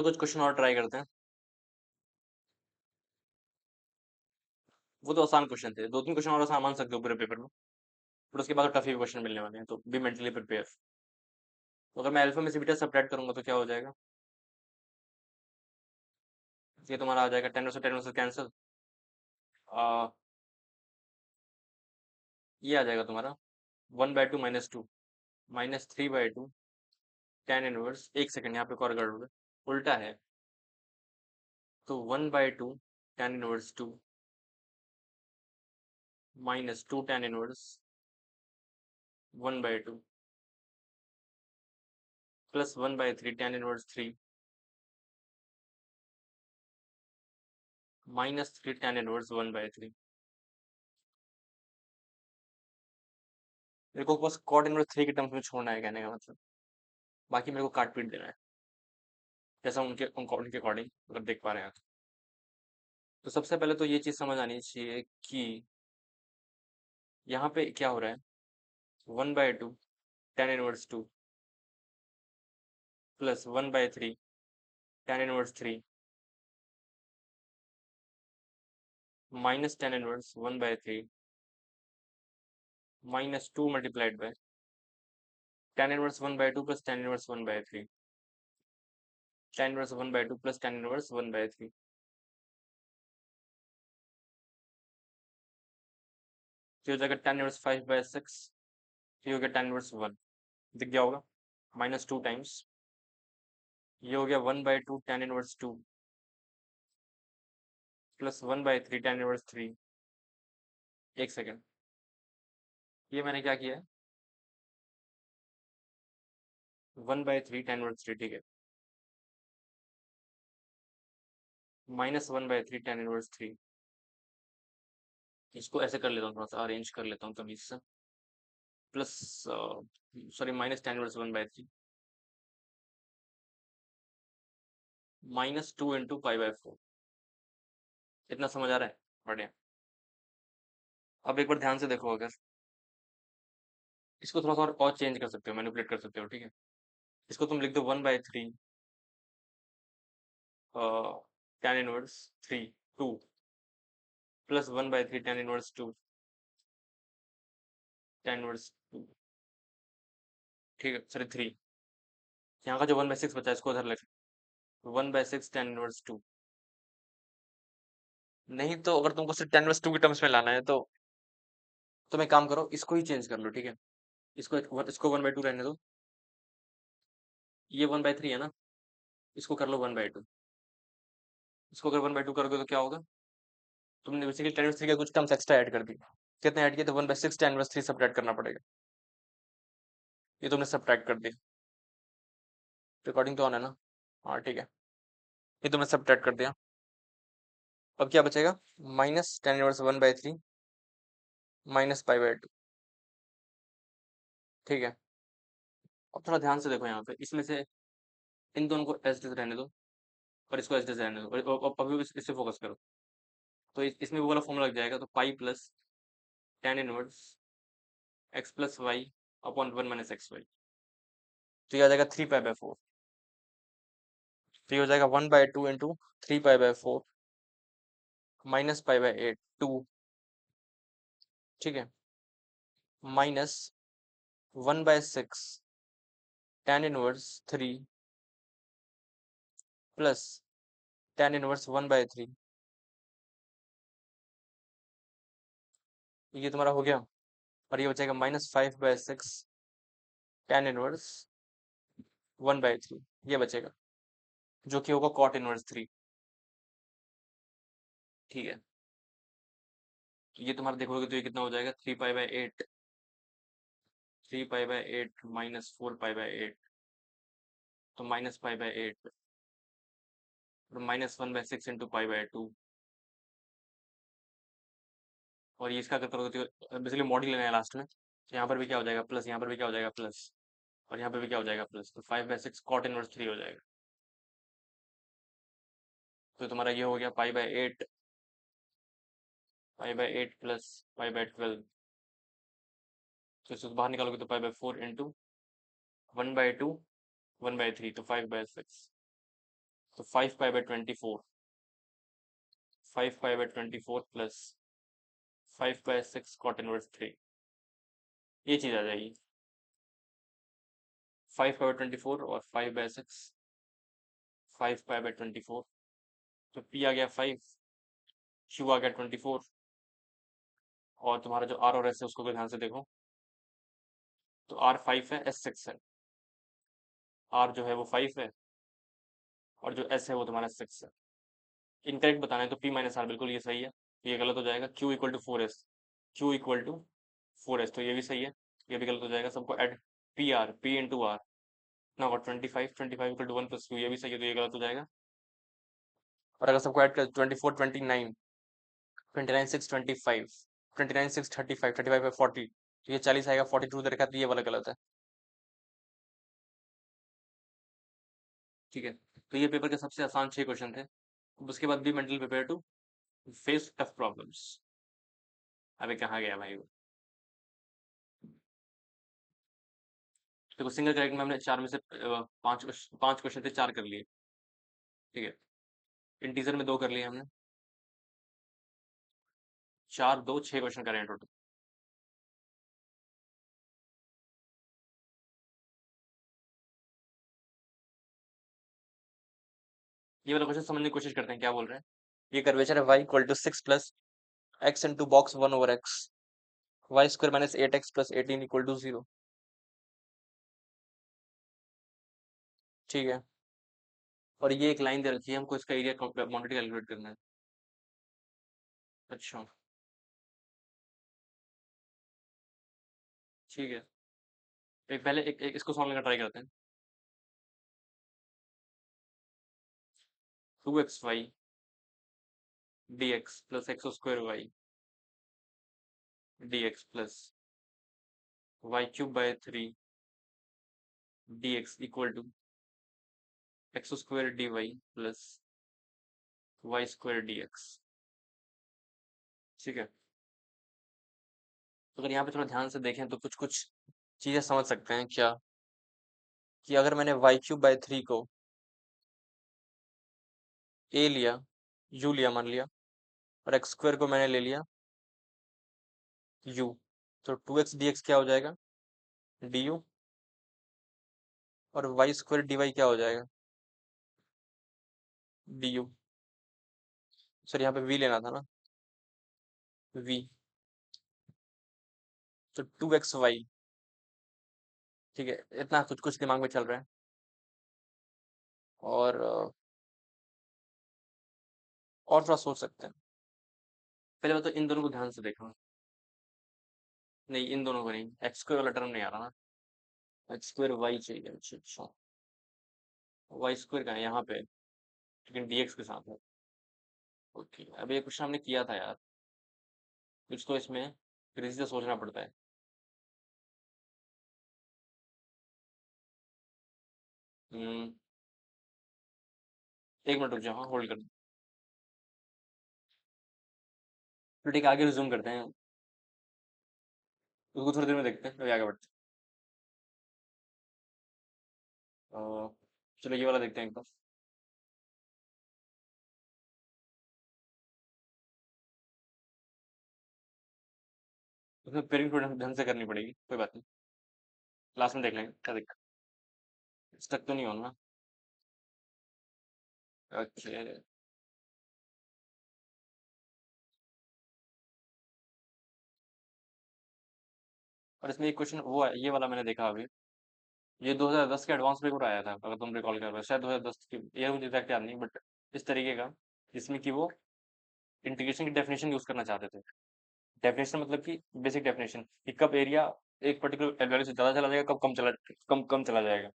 तो कुछ क्वेश्चन और ट्राई करते हैं। वो तो आसान क्वेश्चन थे, दो तीन क्वेश्चन और आसान मान सकते हो पूरे पेपर में, फिर उसके बाद तो टफ ही क्वेश्चन मिलने वाले हैं, तो बी मेंटली प्रिपेयर। तो अगर मैं अल्फा में से बीटा सब्ट्रैक्ट करूंगा तो क्या हो जाएगा? ये तुम्हारा आ जाएगा 10 से कैंसिल। ये आ जाएगा तुम्हारा 1/2 -2 -3/2 tan इनवर्स। एक सेकंड, यहाँ पे एक और गड़बड़ है, उल्टा है। तो 1/2 tan inverse 2 -2 tan inverse 1/2 plus 1/3 tan inverse 3 -3 tan inverse 1/3। मेरे को बस कॉट इनवर्स 3 के टर्म्स में छोड़ना है, कहने का मतलब। बाकी मेरे को काट पीट देना है, जैसा उनके अकॉर्डिंग अगर देख पा रहे हैं तो सबसे पहले तो ये चीज समझ आनी चाहिए कि यहाँ पे क्या हो रहा है। 1/2 tan inverse 2 plus 1/3 tan inverse 3 minus tan inverse 1/3 -2 multiplied by tan inverse 1/2 plus tan inverse 1/3 tan inverse 1/2 plus tan inverse 1/3। तो हो जाएगा tan इनवर्स 5/6। ये हो गया tan इनवर्स 1, दिख गया होगा, -2 टाइम्स। ये हो गया 1/2 tan inverse 2 plus 1/3 tan inverse 3। एक सेकेंड, ये मैंने क्या किया है, 1/3 tan इनवर्स 3, ठीक है, -1/3 tan इनवर्स 3। इसको ऐसे कर लेता हूँ, थोड़ा सा अरेंज कर लेता हूँ तमीज से। Plus sorry, minus tan inverse 1/3 -2 into π/4। इतना समझ आ रहा है? बढ़िया। अब एक बार ध्यान से देखो, अगर इसको थोड़ा सा और चेंज कर सकते हो, मैनिपुलेट कर सकते हो, ठीक है। इसको तुम लिख दो 1/3 tan inverse 3 2 plus 1/3 tan inverse 2 tan inverse 2, ठीक है, सॉरी 3। यहाँ का जो 1/6 बचा है इसको उधर लिख, 1/6 tan इनवर्स 2। नहीं तो अगर तुमको सिर्फ tan इनवर्स 2 के टर्म्स में लाना है तो तुम एक काम करो, इसको ही चेंज कर लो, ठीक है। इसको 1/2 रहने दो। ये 1/3 है ना, इसको कर लो 1/2। इसको अगर 1/2 करोगे तो क्या होगा, तुमने बेसिकली tan इनवर्स 3 के कुछ टर्म्स एक्स्ट्रा ऐड कर दी। कितने ऐड किए? तो 1/6 tan इनवर्स 3 सब्ट्रैक्ट करना पड़ेगा। ये तुमने सब्ट्रैक्ट कर दिया। रिकॉर्डिंग तो ऑन है ना? हाँ ठीक है, ये तुमने सब्ट्रैक्ट कर दिया। अब क्या बचेगा? -tan−1/3 -π/2, ठीक है। अब थोड़ा ध्यान से देखो, यहाँ पे इसमें से इन दोनों को एज इट इज रहने दो और इसको एज इट इज रहने दो, और अभी इससे फोकस करो। तो इसमें वो वाला फॉर्मूला लग जाएगा, तो pi plus tan inverse x plus Y upon 1 - xy। तो ये आ जाएगा 3π/4। तो ये हो जाएगा 1/2 इंटू 3π/4 -π/8 2, ठीक है, -1/6 tan inverse 3 plus tan inverse 1/3। ये तुम्हारा हो गया, और ये बचेगा -5/6 tan इनवर्स 1/3। ये बचेगा, जो कि होगा cot इनवर्स 3, ठीक है। तो ये तुम्हारा देखोगे तो ये कितना हो जाएगा, 3π/8, 3π/8 -4π/8, तो -π/8 और -1/6 इंटू π/2। और ये इसका अगर करोगे तो बेसिकली मॉड्यूल लेना है लास्ट में, तो यहाँ पर भी क्या हो जाएगा प्लस, यहाँ पर भी क्या हो जाएगा प्लस, और यहाँ पे भी क्या हो जाएगा प्लस, तो 5/6 cot इनवर्स 3 हो जाएगा। तो तुम्हारा ये हो गया π/8, π/8 प्लस π/12। तो इसको बाहर निकालोगे तो π/4 इंटू 1/2 1/3, तो 5/6। तो 5 पाई/24, 5 पाई/24 प्लस 5/6 cot इनवर्स 3, ये चीज आ जाएगी। 5 पाई/24 और 5/6, 5 पाई/24, तो P आ गया 5, Q आ गया 24, और तुम्हारा जो R और S है उसको भी ध्यान से देखो, तो R 5 है, S 6 है। R जो है वो 5 है, और जो S है वो तुम्हारा 6 है। इनकरेक्ट बताना है तो P-R, बिल्कुल ये सही है, ये गलत हो जाएगा। Q equal to 4S, Q equal to 4S, तो ये भी सही है, ये भी गलत हो जाएगा। सबको ऐड, P इंटू R ना होगा 25 इक्वल टू 1 + Q, ये भी सही है, तो ये गलत हो जाएगा। और अगर सबको ऐड कर 24 29, 29 6 25, 29 6 35, 35 है 40, तो ये 40 आएगा, 42 दे रखा है, तो ये वाला गलत है। ठीक है, तो ये पेपर के सबसे आसान 6 क्वेश्चन थे। अब उसके बाद भी mental prepare to face tough problems. अबे कहाँ गया भाई वो? देखो सिंगल करेक्ट में हमने 4 में से 5 क्वेश्चन थे, 4 कर लिए। ठीक है, इंटीजर में 2 कर लिए हमने, 4 2 6 क्वेश्चन कर रहे हैं टोटल। ये वाला क्वेश्चन समझने की कोशिश करते हैं, क्या बोल रहे हैं। ये कर्वेचर है y इक्वल टू 6 प्लस x into box 1/x, Y square minus 8x plus 18 equal to 0। ठीक है, और ये एक लाइन दे रखी है, हमको इसका एरिया क्वांटिटी कैलकुलेट करना है। अच्छा, ठीक है, एक पहले एक इसको सॉल्व करना ट्राई करते हैं। 2xy dx plus X square Y dx plus y³ by 3 dx equal to X square dy plus Y square dx। ठीक है, तो अगर यहाँ पे थोड़ा ध्यान से देखें तो कुछ कुछ चीजें समझ सकते हैं क्या, कि अगर मैंने y³ बाय 3 को a लिया, u लिया मान लिया, और एक्स स्क्वायर को मैंने ले लिया u, तो 2x dx क्या हो जाएगा, du, और वाई स्क्वायर dy क्या हो जाएगा, du। सर यहाँ पे v लेना था ना, v, तो 2xy। ठीक है, इतना कुछ कुछ दिमाग में चल रहा है। और और थोड़ा सोच सकते हैं। पहले बात तो इन दोनों को ध्यान से देखना। नहीं, इन दोनों को नहीं, एक्स स्क्वायर वाला टर्म नहीं आ रहा ना, एक्स स्क्वायर वाई चाहिए। अच्छा अच्छा, वाई स्क्वायर का है यहाँ पे, लेकिन dx के साथ है। ओके, अब ये क्वेश्चन हमने किया था यार, कुछ तो इसमें फिर से सोचना पड़ता है। हम्म, एक मिनट रुक जाओ, होल्ड कर। तो ठीक है, आगे रिज्यूम करते हैं, उसको थोड़ी देर में देखते हैं, अभी आगे बढ़ते हैं। चलो ये वाला देखते हैं एक बार। उसमें पेयरिंग थोड़ी ढंग से करनी पड़ेगी, कोई बात नहीं, क्लास में देख लेंगे क्या दिक्कत। स्टक तो नहीं होना। ओके, और इसमें एक क्वेश्चन वो है, ये वाला मैंने देखा अभी, ये 2010 के एडवांस पेपर आया था, अगर तुम रिकॉल कर रहे हो, शायद 2010 की, ये मुझे एग्जैक्ट याद नहीं, बट इस तरीके का, जिसमें कि वो इंटीग्रेशन की डेफिनेशन यूज करना चाहते थे। डेफिनेशन मतलब कि बेसिक डेफिनेशन, कि कब एरिया एक पर्टिकुलर वैल्यू से ज्यादा चला जाएगा, कब कम कम चला जाएगा।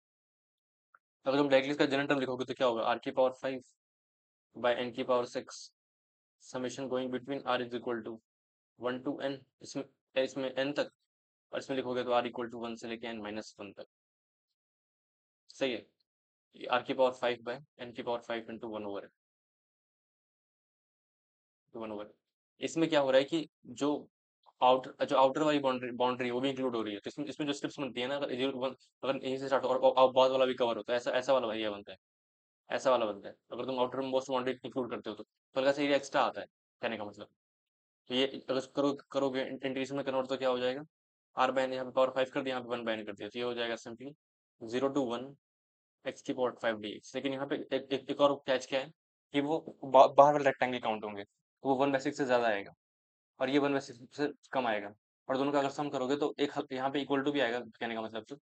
अगर तुम डायरेक्टली इसका जनरल टर्म लिखोगे तो क्या होगा, r⁵ by n⁶ summation going between r is equal to 1 to n, इसमें इसमें n तक, और इसमें लिखोगे तो r इक्वल टू 1 से लेके n-1 तक। सही है, r⁵ by n⁵ into 1/n। इसमें क्या हो रहा है कि जो आउटर वाली बाउंड्री बाउंड्री वो भी इंक्लूड हो रही है, तो इसमें इसमें जो स्ट्रिप्स बनती है ना, अगर 0 1, अगर यहीं से स्टार्ट और बाद वाला भी कवर होता है, ऐसा ऐसा वाला भैया बनता है। ऐसा वाला बनता है। अगर तुम आउटर मोस्ट वांटेड इंक्लूड करते हो तो हल्का सा एरिया एक्स्ट्रा आता है, कहने का मतलब। तो ये अगर करोगे इंटीग्रेशन में कन्वर्ट तो क्या हो जाएगा, आर बाय यहाँ पे पावर 5 कर दिया, यहाँ पे 1 बाय कर दिया, तो ये हो जाएगा सिंपली 0 to 1 एक्स की पावर 5 dx। लेकिन यहाँ पे एक और कैच क्या है कि वो बाहर वाले रेक्टेंगल काउंट होंगे, तो वो 1/6 से ज्यादा आएगा और ये 1/6 से कम आएगा। और दोनों का अगर सम करोगे तो एक यहाँ पे इक्वल टू भी आएगा, कहने का मतलब।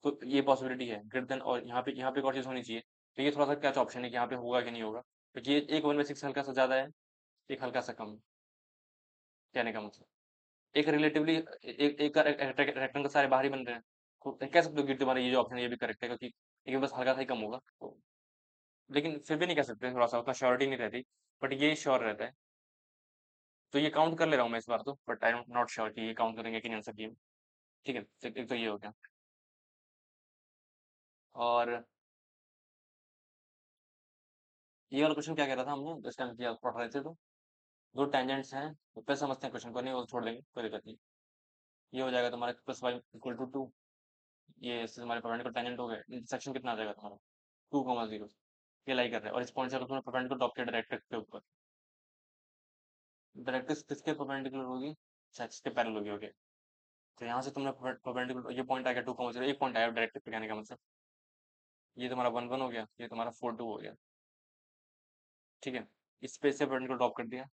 तो ये पॉसिबिलिटी है ग्रेटर देन, और यहाँ पे एक और चीज होनी चाहिए। तो ये थोड़ा सा कैच ऑप्शन है कि यहाँ पे होगा कि नहीं होगा, क्योंकि ये एक 1/6 हल्का सा ज्यादा है, एक हल्का सा कम, कहने का मतलब। एक रिलेटिवली एक रेक्टेंगल सारे बाहर ही बन रहे हैं, तो कह सकते हो कि तुम्हारा ये जो ऑप्शन है ये भी करेक्ट है, क्योंकि ये बस हल्का सा ही कम होगा। तो लेकिन फिर भी नहीं कह सकते, थोड़ा सा उतना श्योरिटी नहीं रहती, बट ये श्योर रहता है। तो ये काउंट कर ले रहा हूँ मैं इस बार तो, बट आई नॉट श्योर कि ये काउंट करेंगे कि नहीं आंसर की। ठीक है, तो एक तो ये हो गया। और ये वाला क्वेश्चन क्या कह रहा था हमने इस टाइम किया पढ़ रहे थे, तो दो टेंजेंट्स हैं, तो फिर समझते हैं क्वेश्चन को, नहीं वो छोड़ देंगे, कोई दिक्कत नहीं। ये हो जाएगा तुम्हारा +y = 2, ये इससे तुम्हारे परपेंडिकुलर टेंजेंट हो गए, इंटरसेक्शन कितना आ जाएगा तुम्हारा 2,0, ये लाई कर रहे हैं, और इस पॉइंट से अगर तुमने परपेंडिकुलर ड्रॉप किया डायरेक्ट्रिक्स के ऊपर, डायरेक्ट्रिक्स किसके परपेंडिकुलर होगी, अच्छा इसके पैरेलल होगी, ओके। तो यहाँ से तुमने परपेंडिकुलर, ये पॉइंट आ गया 2,0, एक पॉइंट आया डायरेक्ट्रिक पे, कहने का मतलब। ये तुम्हारा 1,1 हो गया, ये तुम्हारा 4,2 हो गया, ठीक है। इस पे से परपेंडिकुलर ड्रॉप कर दिया,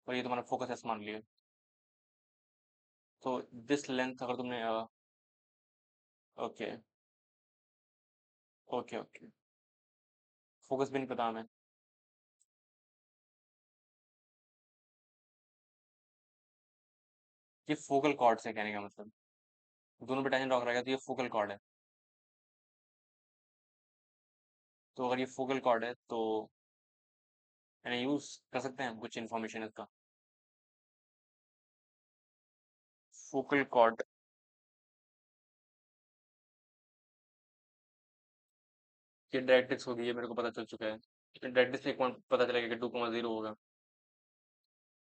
और ये तुम्हारा फोकस एस मान लिया। तो दिस लेंथ अगर तुमने ओके ओके ओके, फोकस भी नहीं पता हमें। ये फोकल कॉर्ड से, कहने का मतलब दोनों पे टेंजेंट रख रहेगा, तो ये फोकल कॉर्ड है। तो अगर ये फोकल कॉर्ड है तो यानी यूज कर सकते हैं हम कुछ इन्फॉर्मेशन इसका। फोकल कॉर्ड, ये डायरेक्ट्रिक्स होगी, ये मेरे को पता चल चुका है। डायरेक्ट्रिक्स से एक पॉइंट पता चलेगा कि 2,0 होगा,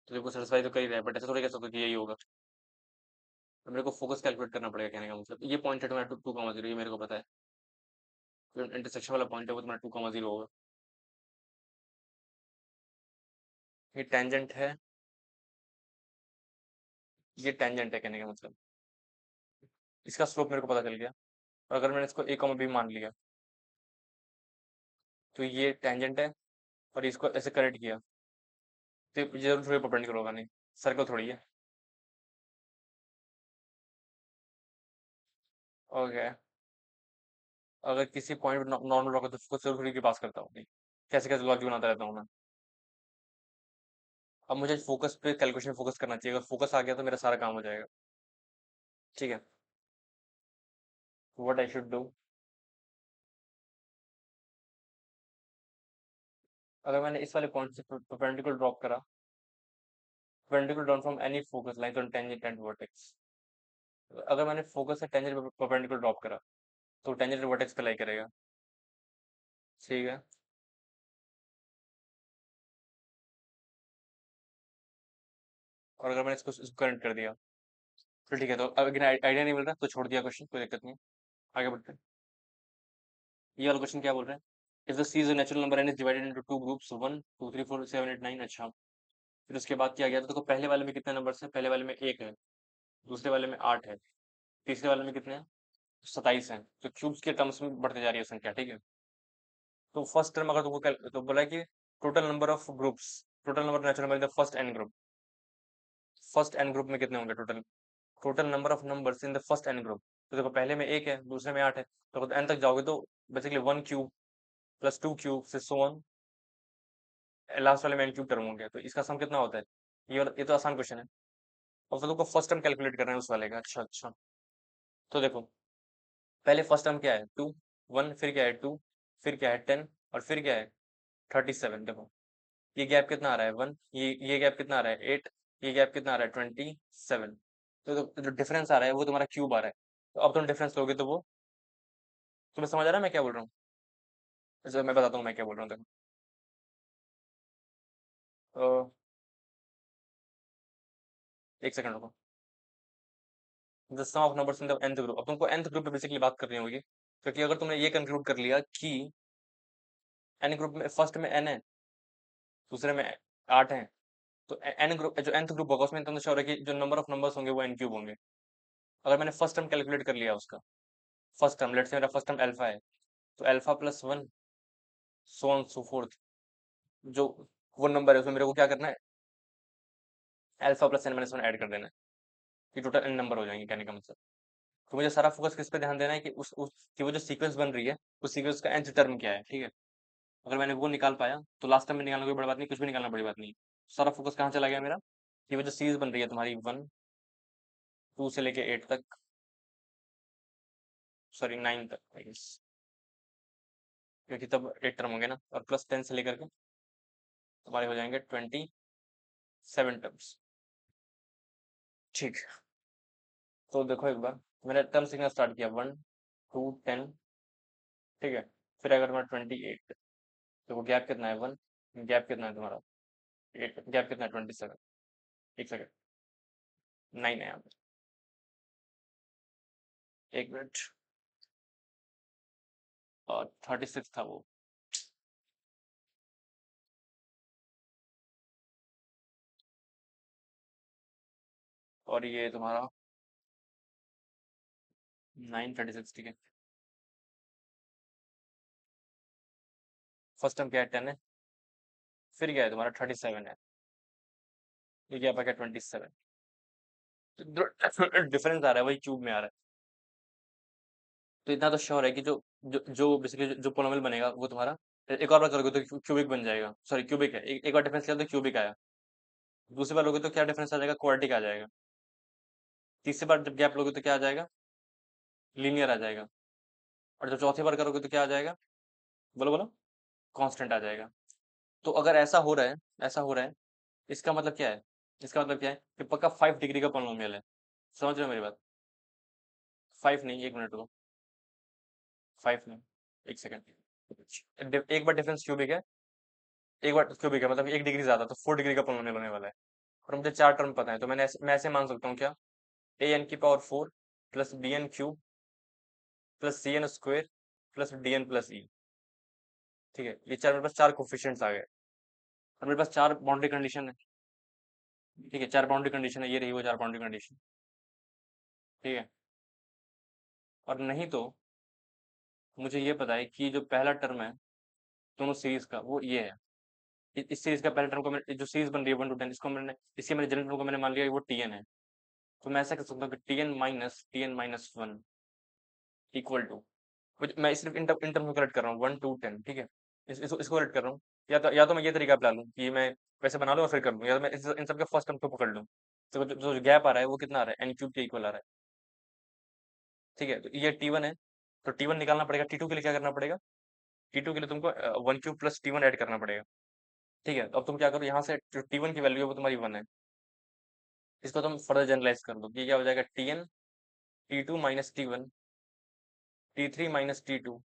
तो देखो सेटिस्फाई तो कर ही रहा है, बट ऐसा थोड़ी कह सकते कि यही होगा। तो मेरे को फोकस कैलकुलेट करना पड़ेगा, कहने का मतलब। ये पॉइंट है तुम्हारा 2,0, ये मेरे को पता है। जो इंटरसेक्शन वाला पॉइंट है वो तुम्हारा 2,0 होगा। ये टेंजेंट है, ये टेंजेंट है, कहने का मतलब। इसका स्लोप मेरे को पता चल गया, और अगर मैंने इसको a, b मान लिया, तो ये टेंजेंट है, और इसको ऐसे करेक्ट किया, तो ये जरूर थोड़ी परपेंडिकुलर होगा, नहीं सर्कल थोड़ी है। ओके, अगर किसी पॉइंट नॉर्मल होगा तो उसको जरूर थोड़ी के पास करता हूँ, नहीं कैसे कैसे लॉजिक बनाता रहता हूँ मैं। अब मुझे फोकस पे कैलकुलेशन फोकस करना चाहिए, अगर फोकस आ गया तो मेरा सारा काम हो जाएगा, ठीक है। व्हाट आई शुड डू, अगर मैंने इस वाले पॉइंट से परपेंडिकुलर ड्रॉप करा, perpendicular drop from any focus line on tangent and vertex. अगर मैंने फोकस से टेंजेंट पे परपेंडिकुलर ड्रॉप करा, तो टेंजेंट वर्टेक्स पे लाई करेगा, ठीक है। और अगर मैंने इसको करंट कर दिया, तो ठीक है। तो अगर आइडिया नहीं मिल रहा तो छोड़ दिया क्वेश्चन, कोई दिक्कत नहीं, आगे बढ़ते हैं। ये वाला क्वेश्चन क्या बोल रहा है, if the C is a natural number and is divided into two groups 1 2 3 4 7 8 9, अच्छा। फिर उसके बाद क्या गया, तो देखो पहले वाले में कितने नंबर्स हैं, पहले वाले में 1 है, दूसरे वाले में 8 है, तीसरे वाले में कितने हैं, 27 हैं। तो क्यूब्स के टर्म्स में बढ़ते जा रही है संख्या, ठीक है। तो फर्स्ट टर्म अगर तुमको तो बोला कि total number of groups, total number natural number in the first N group, first N group में कितने होंगे total, total number of numbers in the first N group. तो देखो पहले में 1 है, दूसरे में 8 है, तो एन तक जाओगे तो बेसिकली 1 क्यूब प्लस 2 क्यूब से सो ऑन, लास्ट वाले में एन क्यूब टर्म होंगे, तो इसका सम कितना होता है। ये तो आसान क्वेश्चन है, और फिर तुमको फर्स्ट टर्म कैलकुलेट करना है उस वाले का, अच्छा अच्छा। तो देखो पहले फर्स्ट टर्म क्या है 2, 1, फिर क्या है 2, फिर क्या है 10, और फिर क्या है 37। देखो ये गैप कितना आ रहा है 1, ये गैप कितना आ रहा है 8, ये गैप कितना आ रहा है 27। तो जो डिफरेंस आ रहा है वो तुम्हारा क्यूब आ रहा है। तो अब तुम डिफरेंस लोगे तो वो तुम्हें समझ आ रहा है मैं क्या बोल रहा हूँ। जैसे मैं बताता हूँ मैं क्या बोल रहा हूँ, देखो। तो एक सेकंड रुको, the sum of numbers in the nth group, अब तुमको nth ग्रुप पे बेसिकली बात करनी होगी, क्योंकि अगर तुमने ये कंक्लूड कर लिया कि एन ग्रुप में फर्स्ट में एन है, दूसरे में 8 है, तो एन ग्रुप जो nth ग्रुप होगा उसमें इतना श्योर है कि जो नंबर ऑफ नंबर्स होंगे वो एन क्यूब होंगे। अगर मैंने फर्स्ट टर्म कैलकुलेट कर लिया उसका, फर्स्ट टर्म लेट से मेरा फर्स्ट टर्म अल्फा है, तो alpha plus one so on so fourth, जो वो नंबर है उसमें मेरे को क्या करना है, alpha plus N minus one add कर देना है, कि टोटल एन नंबर हो जाएंगे, कहने का मतलब। तो मुझे सारा फोकस किस पे ध्यान देना है कि उस कि वो जो सीक्वेंस बन रही है उस सीक्वेंस का nth टर्म क्या है, ठीक है। अगर मैंने वो निकाल पाया तो लास्ट टाइम में निकालना कोई बड़ी बात नहीं, कुछ भी निकालना बड़ी बात नहीं। सारा फोकस कहाँ चला गया मेरा, कि वो जो सीरीज बन रही है तुम्हारी 1 2 से लेके 8 तक, सॉरी 9 तक आई गेस, क्योंकि तब 8 टर्म होंगे ना, और प्लस 10 से लेकर के तुम्हारे हो जाएंगे 27 टर्म्स। ठीक है, तो देखो एक बार, मैंने टर्म सीखना स्टार्ट किया 1 2 10, ठीक है। फिर अगर मैं 28, तो वो गैप कितना है 1, गैप कितना है तुम्हारा 8, गैप कितना है 27, एक सेकंड 9 है यहाँ पे, एक मिनट, और 36 था वो, और ये तुम्हारा 9 36, ठीक है। फर्स्ट टर्म क्या है 10 है, फिर क्या है तुम्हारा 37 है, ये क्या गया 27, डिफरेंस आ रहा है वही क्यूब में आ रहा है। तो इतना तो श्योर है कि जो बेसिकली जो पोलोमियल बनेगा वो तुम्हारा, एक और बार करोगे तो क्यूबिक बन जाएगा, सॉरी क्यूबिक है, एक बार डिफरेंस लिया तो क्यूबिक आया, दूसरी बार लोगे तो क्या डिफरेंस आ जाएगा, क्वाड्रेटिक आ जाएगा, तीसरी बार जब गैप लोगे तो क्या आ जाएगा, लीनियर आ जाएगा, और जब चौथी बार करोगे तो क्या आ जाएगा, बोलो बोलो, कांस्टेंट आ जाएगा। तो अगर ऐसा हो रहा है, ऐसा हो रहा है, इसका मतलब क्या है, इसका मतलब क्या है कि पक्का 5 डिग्री का पोलोमियल है। समझ रहे हो मेरी बात, 5 नहीं, एक मिनट रुको, 5 नहीं, एक सेकंड, एक बार डिफरेंस क्यूबिक है, एक बार क्यूबिक है मतलब 1 डिग्री ज्यादा, तो 4 डिग्री का पोलोमियल होने वाला है। और मुझे 4 टर्म पता है, तो मैं ऐसे मान सकता हूँ क्या, an⁴ plus bn³ plus cn² plus dn+e, ठीक है। ये चार मेरे पास 4 कोफिशिएंट्स आ गए, और मेरे पास 4 बाउंड्री कंडीशन है, ठीक है। 4 बाउंड्री कंडीशन है, ये रही वो 4 बाउंड्री कंडीशन, ठीक है। और नहीं तो मुझे ये पता है कि जो पहला टर्म है दोनों सीरीज का वो ये है, इस सीरीज का पहला टर्म को मैंने जो सीरीज बन रही है 1 to 10, इसको मैंने इसके मैंने जनरल टर्म को मैंने मान लिया कि वो टीएन है। तो मैं ऐसा कर सकता हूँ कि टीएन माइनस 1 इक्वल टू, मैं सिर्फ इन टर्म को करेक्ट कर रहा हूँ 1 to 10, ठीक है। इसको करेक्ट कर रहा हूँ, या तो मैं ये तरीका अपना लूँ कि मैं वैसे बना लूँ और फिर कर लूँ, या तो मैं इन सबके फर्स्ट टर्म को पकड़ लूँ। तो जो गैप आ रहा है वो कितना आ रहा है, n³ के इक्वल आ रहा है, ठीक है। तो ये T1 है, तो T1 निकालना पड़ेगा, T2 के लिए क्या करना पड़ेगा, T2 के लिए तुमको 1³ प्लस T1 ऐड करना पड़ेगा, ठीक है। तो अब तुम क्या करो, यहाँ से जो T1 की वैल्यू है वो तुम्हारी 1 है, इसको तुम फर्दर जनरलाइज कर दो, ये क्या हो जाएगा Tn T2 minus T1 T3 minus T2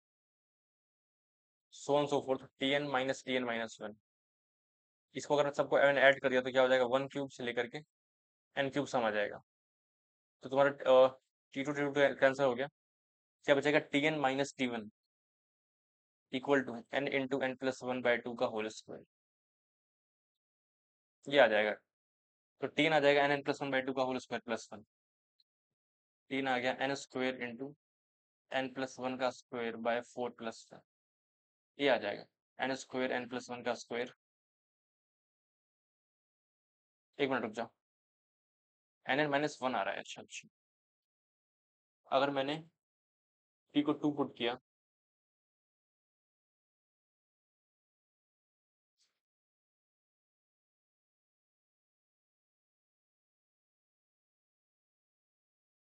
so on so fourth Tn minus 1। इसको अगर सबको ऐड कर दिया तो क्या हो जाएगा, 1³ से लेकर के n³ सम आ जाएगा। तो तुम्हारा T2 कैंसिल हो गया, क्या बचेगा Tn minus T1 equal to n × n+1/2 का होल स्क्वायर, ये आ जाएगा। तो Tn आ जाएगा n n+1/2 का होल स्क्वायर प्लस 1, तीन आ गया n² n+1 का स्क्वायर बाय 4 + 1, ये आ जाएगा n² n+1 का स्क्वायर। एक मिनट रुक जाओ, nn-1 आ रहा है, अच्छा अच्छा। अगर मैंने t को 2 पुट किया,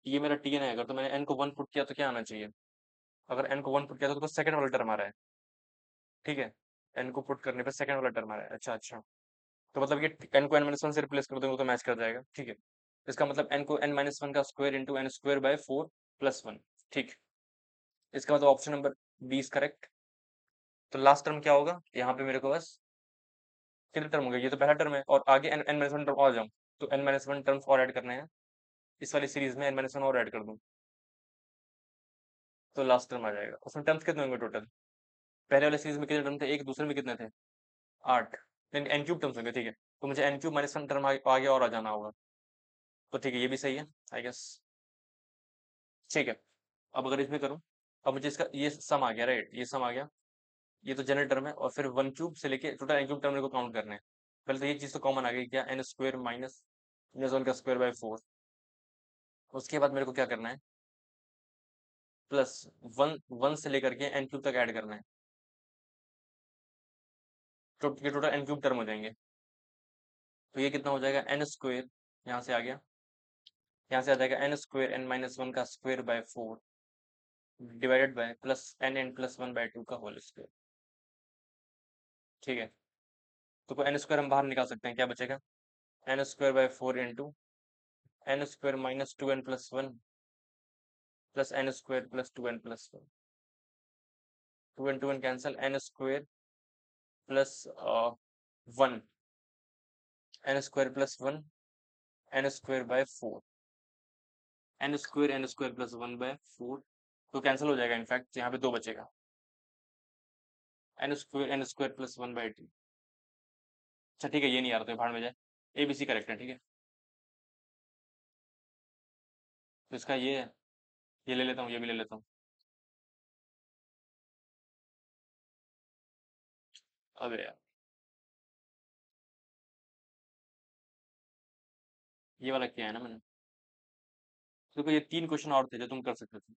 ये मेरा Tn है, अगर तो मैंने n को 1 पुट किया तो क्या आना चाहिए, अगर n को 1 पुट किया तो सेकंड वाला टर्म आ रहा है, ठीक है। n को पुट करने पे सेकंड वाला टर्म आ रहा है, अच्छा अच्छा। तो मतलब ये n को n-1 से रिप्लेस कर दूंगा तो मैच कर जाएगा, ठीक है। इसका मतलब n को n-1 का स्क्वायर इंटू n² बाय 4 + 1, ठीक। इसका मतलब ऑप्शन नंबर 20 करेक्ट। तो लास्ट टर्म क्या होगा यहाँ पे मेरे को बस, कितने टर्म हो गए, ये तो पहला टर्म है, और आगे n-1 टर्म और जाऊँ तो n-1 टर्म्स और ऐड करने हैं, इस वाली सीरीज में n-1 और ऐड कर दूं तो लास्ट टर्म आ जाएगा। उसमें टर्म्स कितने होंगे टोटल, पहले वाले सीरीज में कितने टर्म थे, एक दूसरे में कितने थे, 8, एन क्यूब टर्म्स होंगे, ठीक है। तो मुझे N cube minus one term आगे और आ जाना होगा, तो ठीक है, ये भी सही है आई गेस। ठीक है, अब अगर इसमें करूँ, अब मुझे इसका ये सम आ गया, राइट, ये सम आ गया, ये तो जनरल टर्म है, और फिर वन क्यूब से लेके टोटल एन क्यूब टर्म मेरे को काउंट करने हैं। पहले तो ये चीज़ तो कॉमन आ गई, क्या, N square minus minus one का स्क्वायर बाय 4। उसके बाद मेरे को क्या करना है, प्लस वन वन से लेकर के एन क्यूब तक ऐड करना है, तो ये टोटल एन क्यूब टर्म हो जाएंगे। तो ये कितना हो जाएगा, एन स्क्वायर, यहाँ से आ गया, यहाँ से आ जाएगा n square n minus one का square by 4 divided by plus n n plus one by 2 का होल स्क्वायर। ठीक है, तो एन स्क्वायर हम बाहर निकाल सकते हैं, क्या बचेगा, N square by 4 into N square minus 2n plus one plus N square plus 2n plus one, 2n cancel, N square plus one, N square plus one, N square by 4, N square plus one by 4, तो cancel हो जाएगा, in fact यहाँ पे दो बचेगा, N square plus one by 2। अच्छा ठीक है, ये नहीं आ रहा, तो भाड़ में जाए, ए बी सी करेक्ट है, ठीक है। तो इसका ये है, ये ले लेता हूँ, ये भी ले लेता हूँ। अबे यार, ये वाला किया है ना मैंने। देखो ये 3 क्वेश्चन और थे जो तुम कर सकते थे,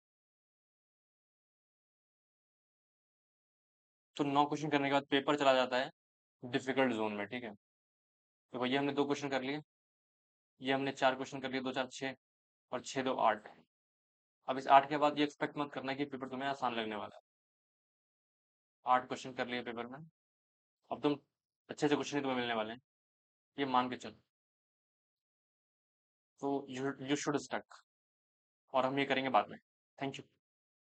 तो 9 क्वेश्चन करने के बाद पेपर चला जाता है डिफिकल्ट जोन में, ठीक है। तो ये हमने 2 क्वेश्चन कर लिए, ये हमने 4 क्वेश्चन कर लिए, 2 4 6, और 6 2 8। अब इस 8 के बाद ये एक्सपेक्ट मत करना कि पेपर तुम्हें आसान लगने वाला है। 8 क्वेश्चन कर लिए पेपर में, अब तुम अच्छे से क्वेश्चन ही तुम्हें मिलने वाले हैं, ये मान के चलो। तो यू शुड स्टक, और हम ये करेंगे बाद में। Thank you.